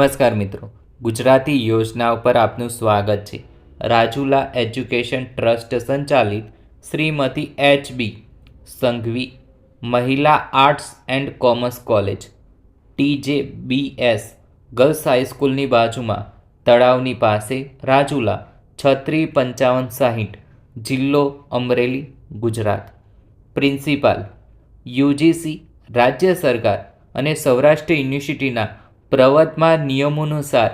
નમસ્કાર મિત્રો, ગુજરાતી યોજનાઓ પર આપનું સ્વાગત છે. રાજુલા એજ્યુકેશન ટ્રસ્ટ સંચાલિત શ્રીમતી HB સંઘવી મહિલા arts and commerce college TJBS girls હાઈસ્કૂલની બાજુમાં તળાવની પાસે રાજુલા 365560 જિલ્લો અમરેલી ગુજરાત. પ્રિન્સિપાલ UGC રાજ્ય સરકાર અને સૌરાષ્ટ્ર યુનિવર્સિટીના પ્રવર્તમાન નિયમોનુસાર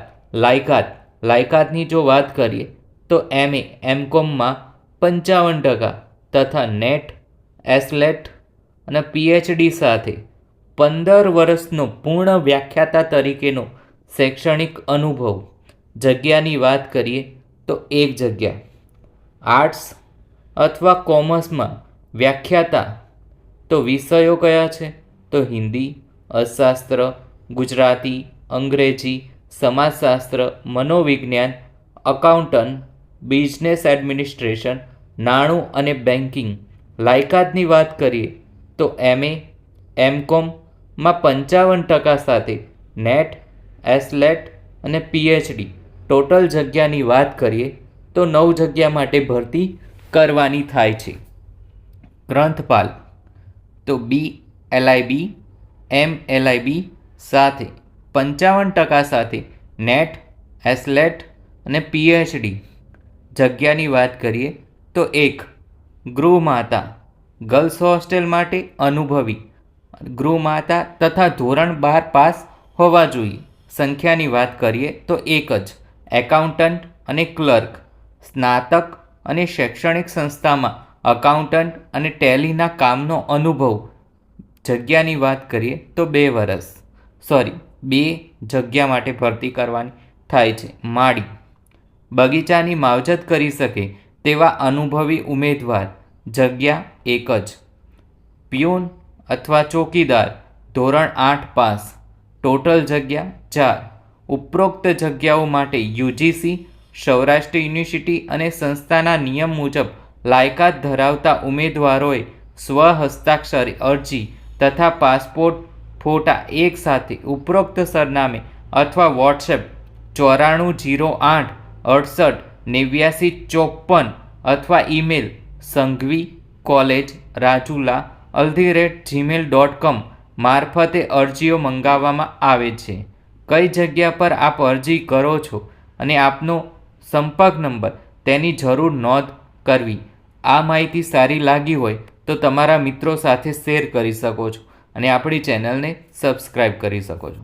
લાયકાતની જો વાત કરીએ તો MA MCOMમાં 55% તથા નેટ એસલેટ અને PhD સાથે 15 વર્ષનો પૂર્ણ વ્યાખ્યાતા તરીકેનો શૈક્ષણિક અનુભવ. જગ્યાની વાત કરીએ તો એક જગ્યા. આર્ટ્સ અથવા કોમર્સમાં વ્યાખ્યાતા તો વિષયો કયા છે તો હિન્દી, અર્થશાસ્ત્ર, ગુજરાતી, અંગ્રેજી, સમાજશાસ્ત્ર, મનોવિજ્ઞાન, અકાઉન્ટન્ટ, બિઝનેસ એડમિનિસ્ટ્રેશન, નાણું અને બેન્કિંગ. લાયકાતની વાત કરીએ તો MA MCOMમાં 55% સાથે નેટ એસલેટ અને PhD. ટોટલ જગ્યાની વાત કરીએ તો 9 જગ્યા માટે ભરતી કરવાની થાય છે. ગ્રંથપાલ તો BLIB MLIB સાથે 55% સાથે નેટ એસલેટ અને PhD. જગ્યાની વાત કરીએ તો 1 ગૃહમાતા ગર્લ્સ હોસ્ટેલ માટે અનુભવી ગૃહમાતા તથા ધોરણ 12 પાસ હોવા જોઈએ. સંખ્યાની વાત કરીએ તો 1 જ. એકાઉન્ટન્ટ અને ક્લર્ક સ્નાતક અને શૈક્ષણિક સંસ્થામાં અકાઉન્ટન્ટ અને ટેલીના કામનો અનુભવ. જગ્યાની વાત કરીએ તો 2 જગ્યા માટે ભરતી કરવાની થાય છે. માળી બગીચાની માવજત કરી શકે તેવા અનુભવી ઉમેદવાર. જગ્યા 1 જ. પ્યુન અથવા ચોકીદાર ધોરણ 8 પાસ. ટોટલ જગ્યા 4. ઉપરોક્ત જગ્યાઓ માટે UGC સૌરાષ્ટ્ર યુનિવર્સિટી અને સંસ્થાના નિયમ મુજબ લાયકાત ધરાવતા ઉમેદવારોએ સ્વહસ્તાક્ષરે અરજી તથા પાસપોર્ટ ફોટા એક સાથે ઉપરોક્ત સરનામે અથવા વોટ્સએપ 9408 68 8954 અથવા email Sanghvi college Rajula @gmail.com મારફતે અરજીઓ મંગાવવામાં આવે છે. કઈ જગ્યા પર આપ અરજી કરો છો અને આપનો સંપર્ક નંબર તેની જરૂર નોંધ કરવી. આ માહિતી સારી લાગી હોય તો તમારા મિત્રો સાથે શેર કરી શકો છો અને આપણી ચેનલને સબસ્ક્રાઈબ કરી શકો છો.